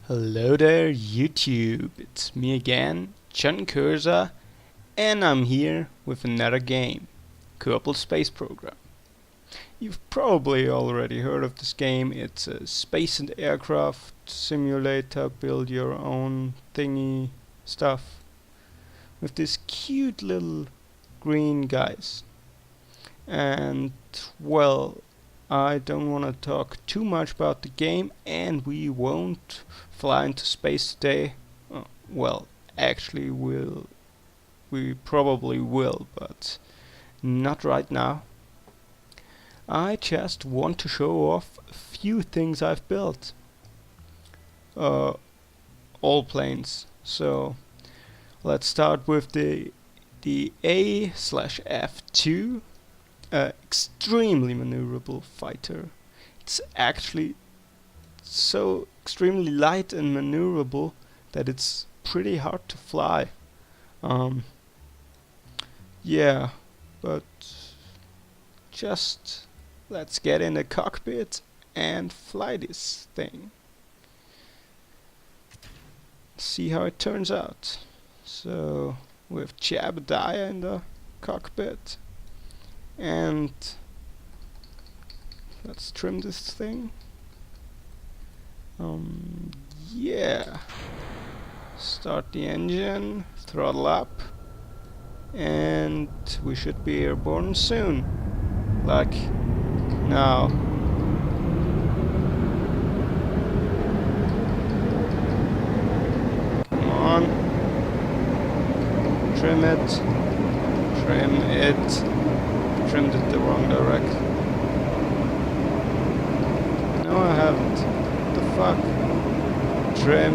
Hello there, YouTube. It's me again, John Cursor, and I'm here with another game, Kerbal Space Program. You've probably already heard of this game. It's a space and aircraft simulator, build your own thingy stuff, with these cute little green guys. And, well, I don't want to talk too much about the game, and we won't fly into space today. Well, actually, we probably will, but not right now. I just want to show off a few things I've built. All planes. So let's start with the A/F2. Extremely maneuverable fighter. It's actually so extremely light and maneuverable that it's pretty hard to fly. Yeah, but just let's get in the cockpit and fly this thing. See how it turns out. So with Jebediah in the cockpit. And let's trim this thing. Yeah. Start the engine, throttle up, and we should be airborne soon. Like now. Come on. Trim it. Trim it. Trimmed it the wrong direction. No, I haven't. What the fuck? Trim.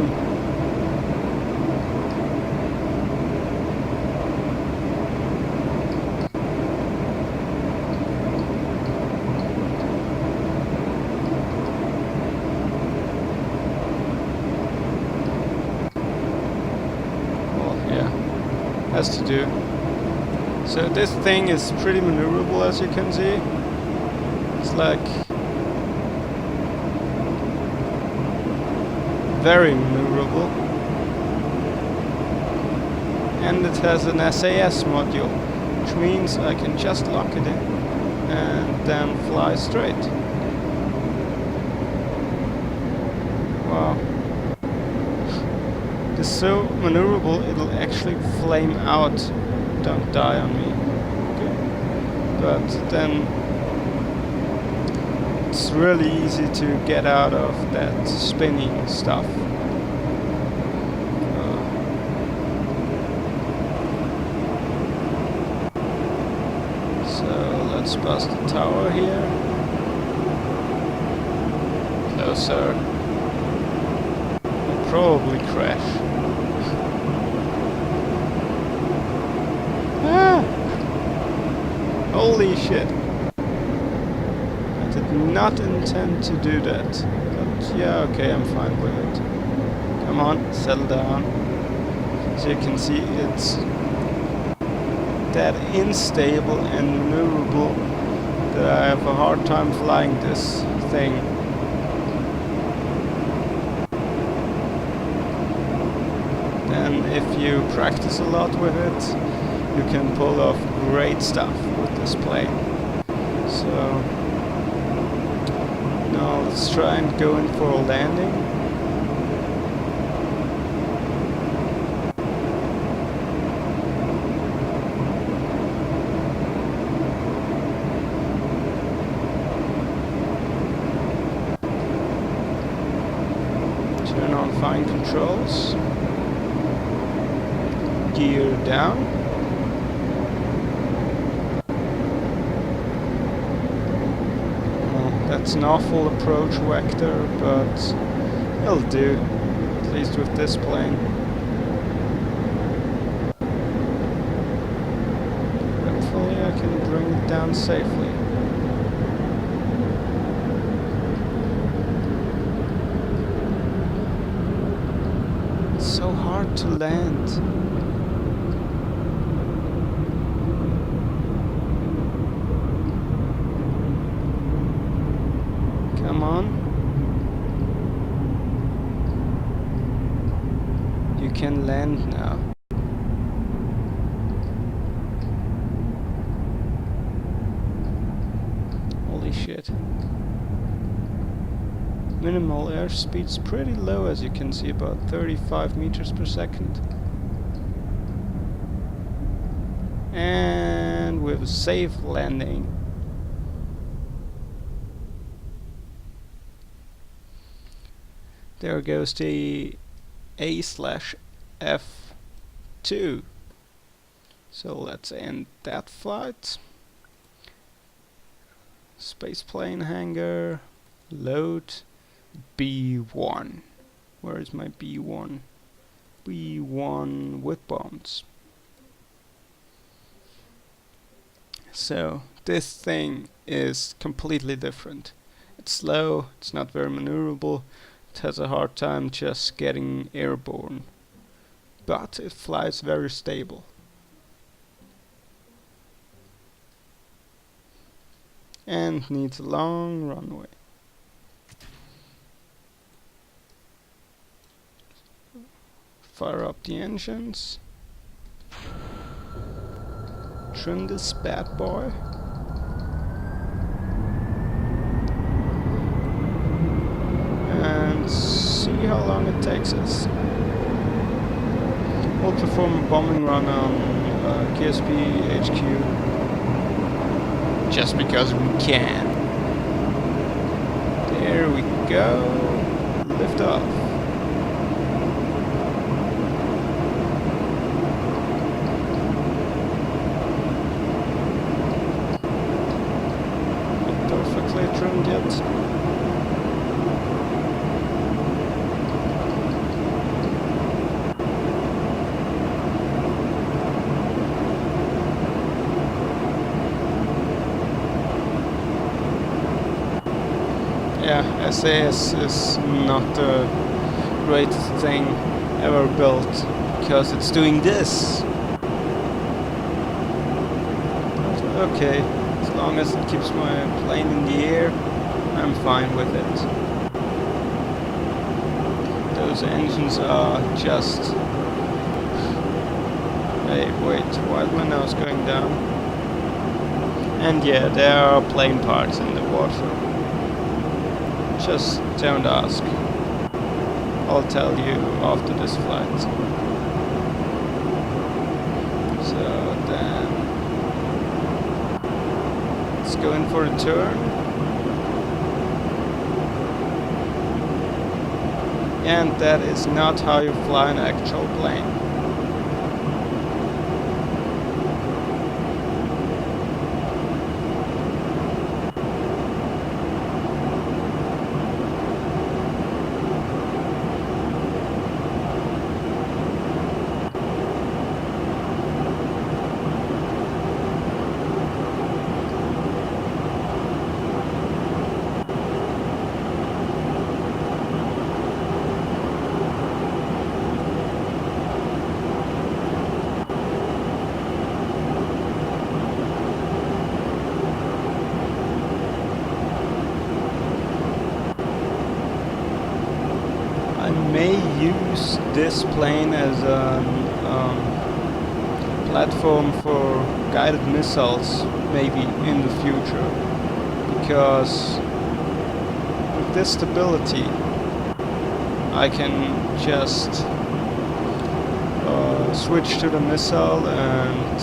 Well, yeah. Has to do. So this thing is pretty maneuverable, as you can see. It's like very maneuverable, and it has an SAS module, which means I can just lock it in and then fly straight. Wow. It's so maneuverable it'll actually flame out. Don't die on me. Okay. But then it's really easy to get out of that spinning stuff. So let's pass the tower here. Closer. We'll probably crash. Holy shit. I did not intend to do that. But yeah, okay, I'm fine with it. Come on, settle down. So you can see it's that unstable and maneuverable that I have a hard time flying this thing. And if you practice a lot with it, you can pull off great stuff with this plane. So now let's try and go in for a landing. Turn on fine controls. Gear down. That's an awful approach vector, but it'll do, at least with this plane. Hopefully I can bring it down safely. It's so hard to land. Come on. can land now. Holy shit. Minimal airspeed's pretty low, as you can see, about 35 meters per second. And with a safe landing. There goes the A/F2. So let's end that flight. Spaceplane hangar, load, B1. Where is my B1? B1 with bombs. So this thing is completely different. It's slow, it's not very maneuverable, it has a hard time just getting airborne, but it flies very stable. And needs a long runway. Fire up the engines. Trim this bad boy. And see how long it takes us. We'll perform a bombing run on KSP HQ. Just because we can. There we go. Lift off. Perfectly trimmed yet. Yeah, SAS is not the greatest thing ever built, because it's doing this. Okay, as long as it keeps my plane in the air, I'm fine with it. Those engines are just... Hey, wait, why is my nose going down? And yeah, there are plane parts in the water. Just don't ask. I'll tell you after this flight. So then... let's go in for a turn. And that is not how you fly an actual plane. I may use this plane as a platform for guided missiles, maybe in the future, because with this stability I can just switch to the missile and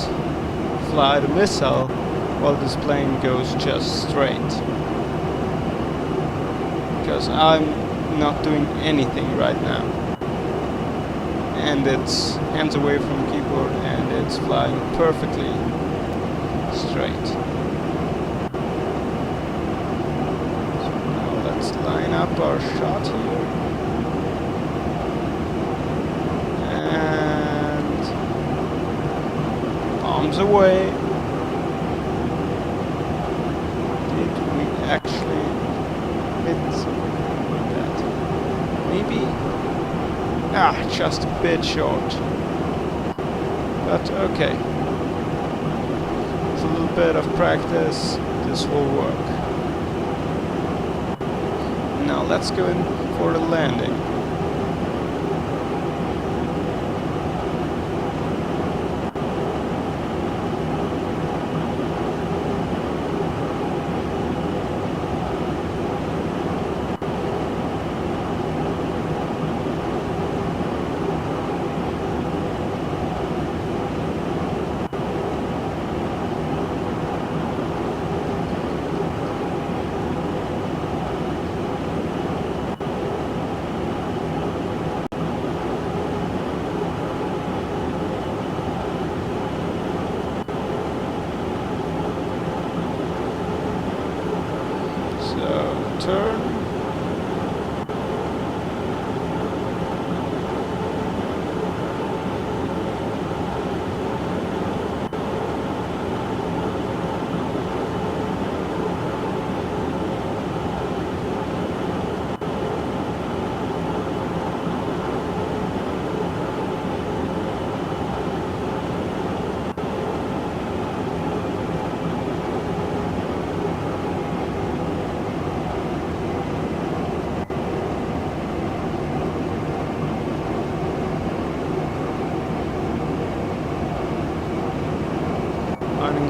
fly the missile while this plane goes just straight, because I'm not doing anything right now, and it's hands away from the keyboard and it's flying perfectly straight. So now let's line up our shot here, and bombs away. Did we actually hit that? Maybe? Ah, just a bit short. But okay. With a little bit of practice, this will work. Now let's go in for the landing.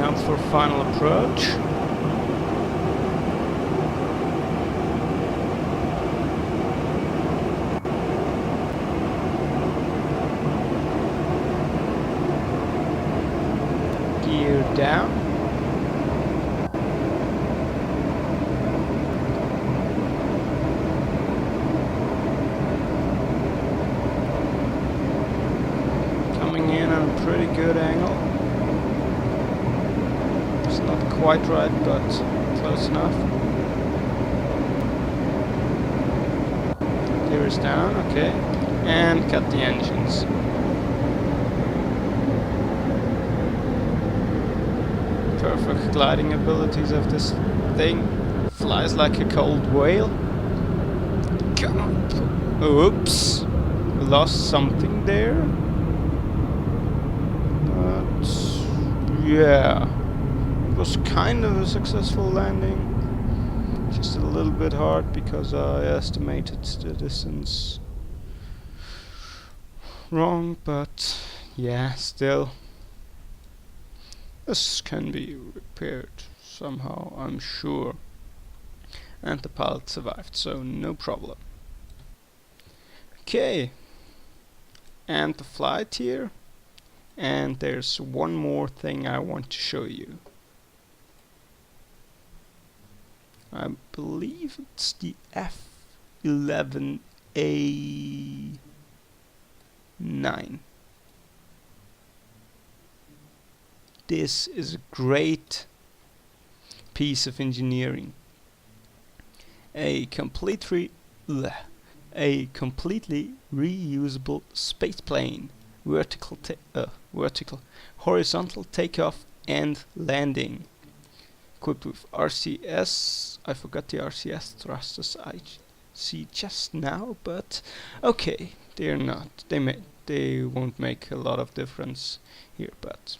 up for final approach. Gear down. Coming in on a pretty good angle. It's not quite right, but close enough. Gear is down, okay. And cut the engines. Perfect gliding abilities of this thing. Flies like a cold whale. Come on. Oops. We lost something there. But yeah. It was kind of a successful landing. Just a little bit hard because I estimated the distance wrong, but yeah, still. This can be repaired somehow, I'm sure. And the pilot survived, so no problem. Okay. And the flight here. And there's one more thing I want to show you. I believe it's the F-11A9. This is a great piece of engineering. A completely reusable spaceplane, horizontal takeoff and landing, equipped with RCS. I forgot the RCS thrusters I see just now, but okay, they're not. They won't make a lot of difference here, but.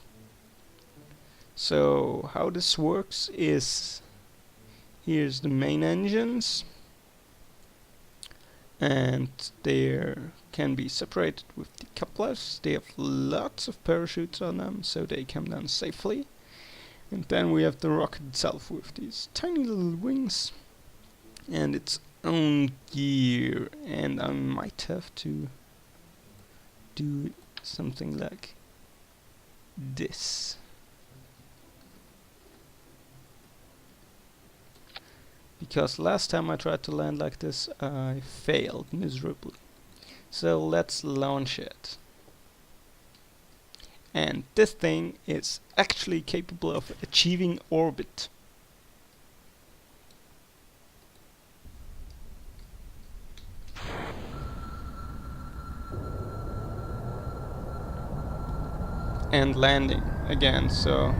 So how this works is, here's the main engines, and they can be separated with the couplers. They have lots of parachutes on them, so they come down safely. And then we have the rocket itself with these tiny little wings and its own gear, and I might have to do something like this. Because last time I tried to land like this, I failed miserably. So let's launch it. And this thing is actually capable of achieving orbit. And landing again, so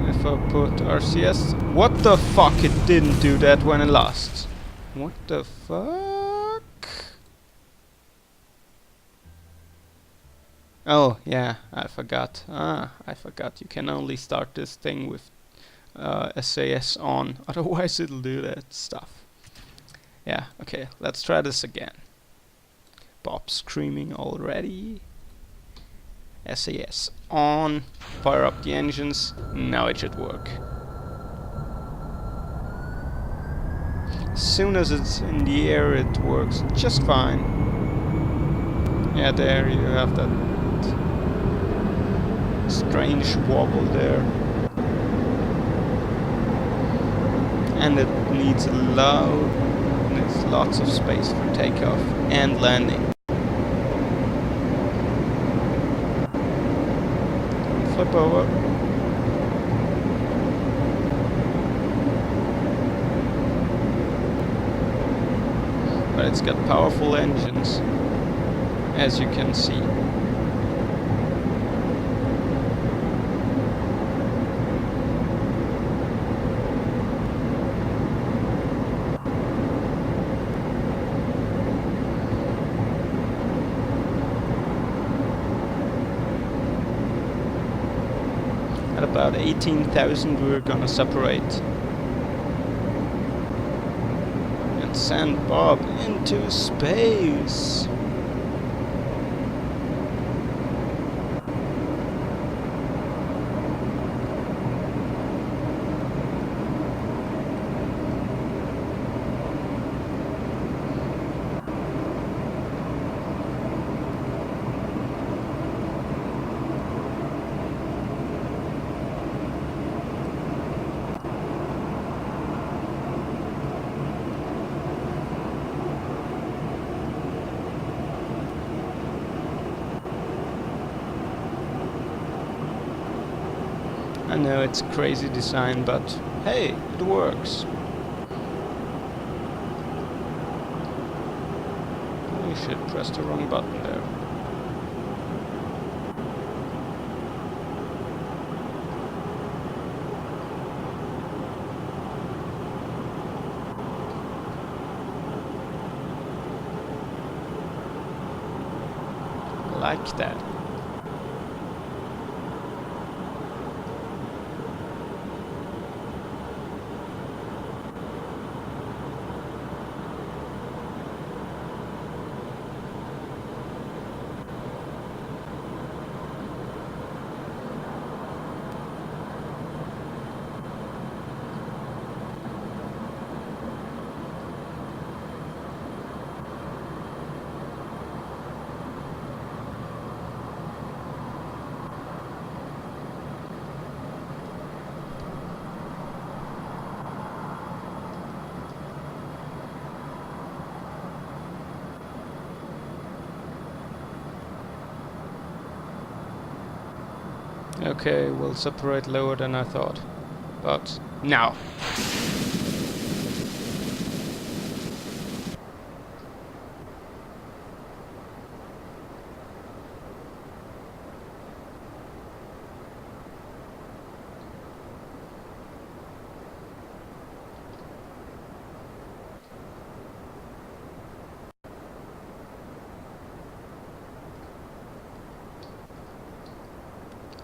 if I put RCS, what the fuck, it didn't do that when I lost. What the fuck? Oh yeah, I forgot. I forgot you can only start this thing with SAS on, otherwise it'll do that stuff. Yeah, okay, let's try this again. Bob screaming already. SAS on, fire up the engines, now it should work. As soon as it's in the air it works just fine. Yeah, there you have that strange wobble there. And it needs lots of space for takeoff and landing. Flip over. But it's got powerful engines, as you can see. At about 18,000 we're gonna separate and send Bob into space. I know it's a crazy design, but hey, it works. Holy shit, pressed the wrong button there. Like that. Okay, we'll separate lower than I thought. But now.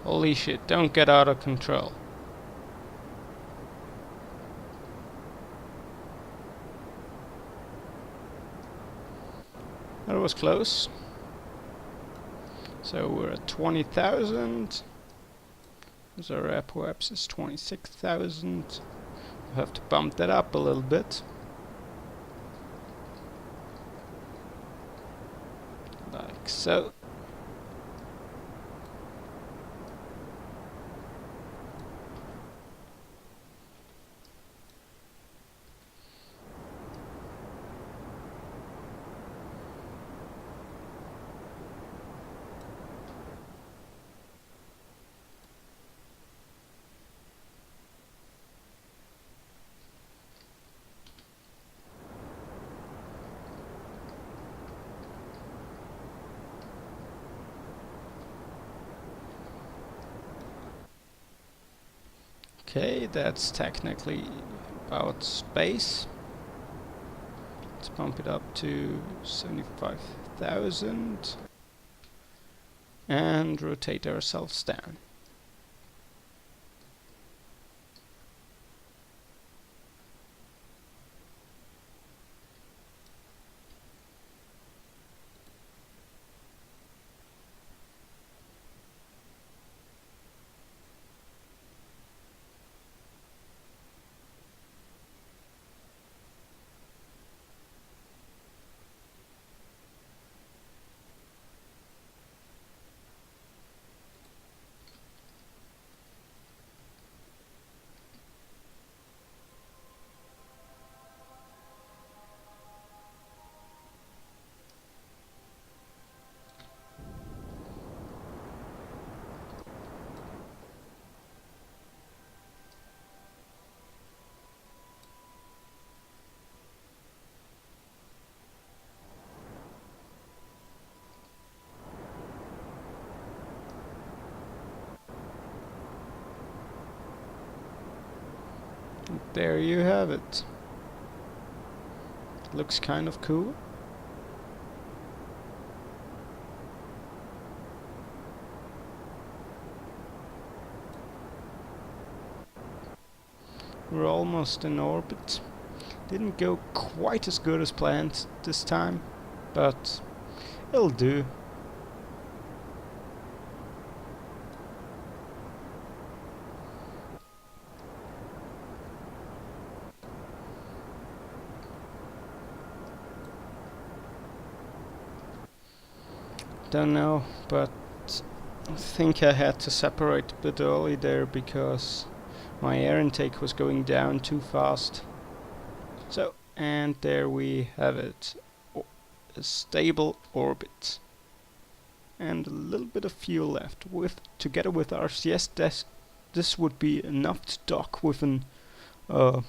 Holy shit, don't get out of control. That was close. So we're at 20,000. As our app perhaps is 26,000. We'll have to bump that up a little bit. Like so. Okay, that's technically about space. Let's bump it up to 75,000 and rotate ourselves down. There you have it. Looks kind of cool. We're almost in orbit. Didn't go quite as good as planned this time, but it'll do. Don't know, but I think I had to separate a bit early there because my air intake was going down too fast. So, and there we have it. A stable orbit. And a little bit of fuel left, together with our CS this would be enough to dock with an low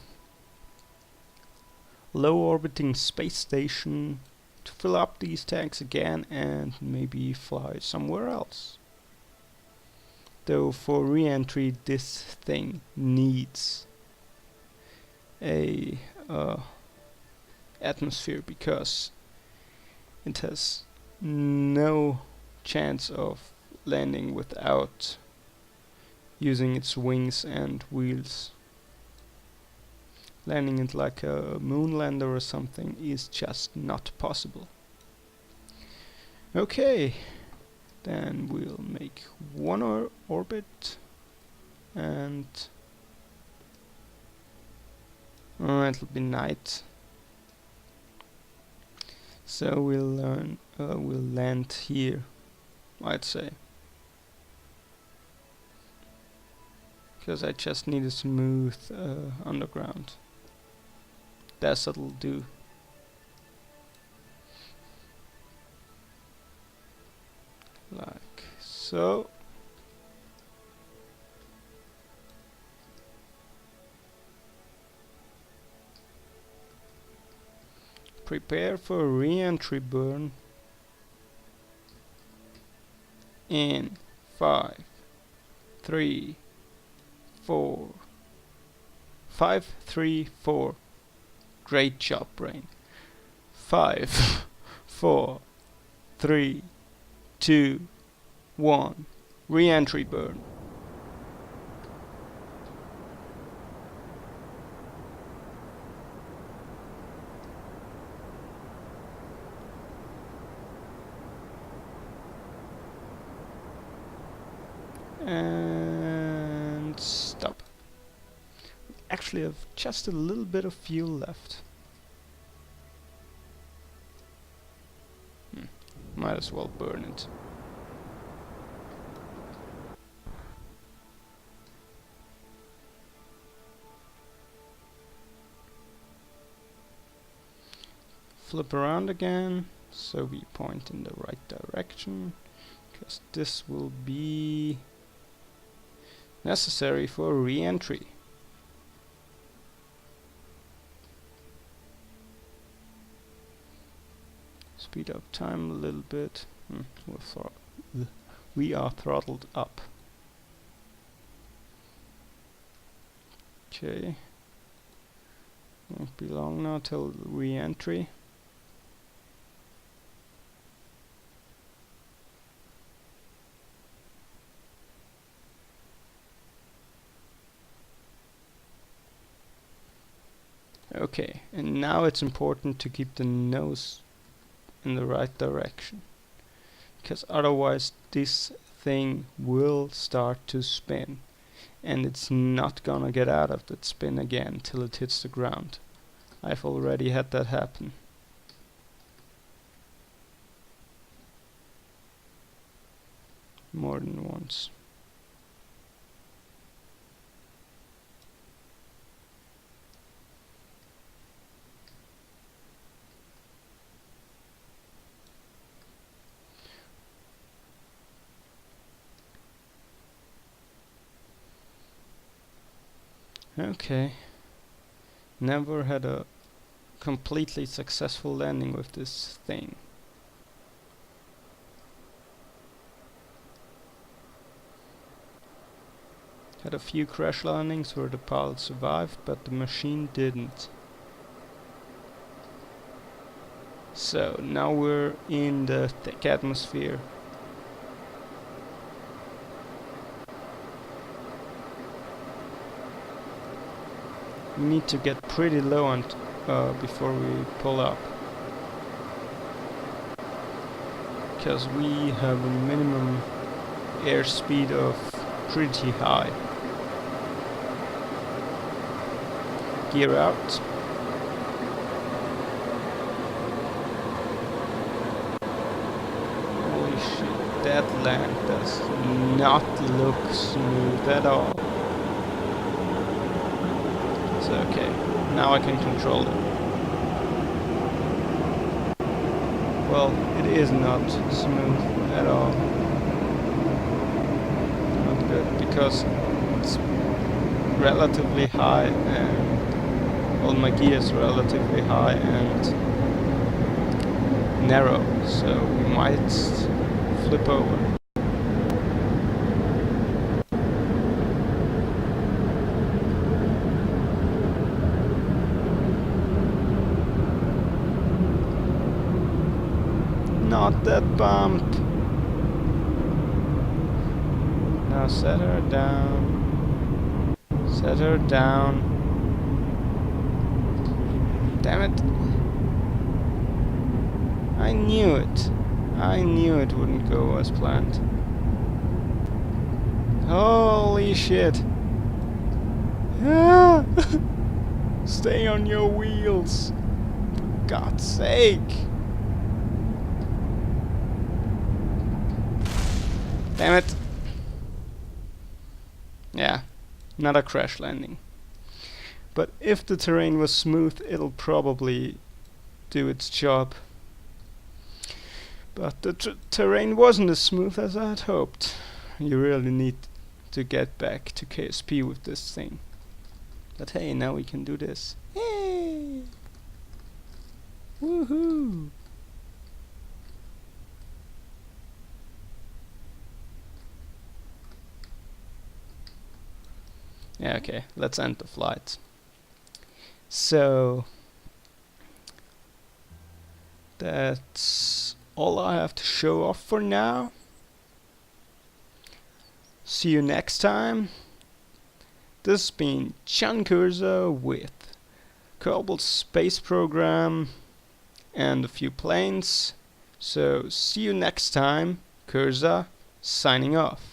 orbiting space station to fill up these tanks again and maybe fly somewhere else. Though for re-entry this thing needs a atmosphere, because it has no chance of landing without using its wings and wheels. Landing it like a moonlander or something is just not possible. Okay, then we'll make one orbit, and it'll be night. So we'll land here, I'd say, because I just need a smooth underground. That'll do. Like so. Prepare for re-entry burn in 5, 3, 4, 5, 3, 4. Great job, brain. 5, 4, 3, 2, 1. Re-entry burn. And stop. Actually, I've just a little bit of fuel left. Might as well burn it. Flip around again, so we point in the right direction, because this will be necessary for re-entry. Speed up time a little bit. We are throttled up. Okay. Won't be long now till re-entry. Okay, and now it's important to keep the nose in the right direction, because otherwise this thing will start to spin, and it's not gonna get out of that spin again till it hits the ground. I've already had that happen. More than once. Okay, never had a completely successful landing with this thing. Had a few crash landings where the pilot survived, but the machine didn't. So now we're in the thick atmosphere. We need to get pretty low on before we pull up, because we have a minimum airspeed of pretty high. Gear out. Holy shit, that land does not look smooth at all. So okay, now I can control it. Well, it is not smooth at all. Not good, because it's relatively high, and well, my gear is relatively high and narrow, so we might flip over. Not that bump. Now set her down. Set her down. Damn it. I knew it. I knew it wouldn't go as planned. Holy shit. Ah! Stay on your wheels. For God's sake. Damn it. Yeah, not a crash landing. But if the terrain was smooth, it'll probably do its job. But the terrain wasn't as smooth as I had hoped. You really need to get back to KSP with this thing. But hey, now we can do this. Hey! Woohoo! Yeah, okay, let's end the flight. So that's all I have to show off for now. See you next time. This has been John Kursar with Kerbal's space program and a few planes. So see you next time. Kursar signing off.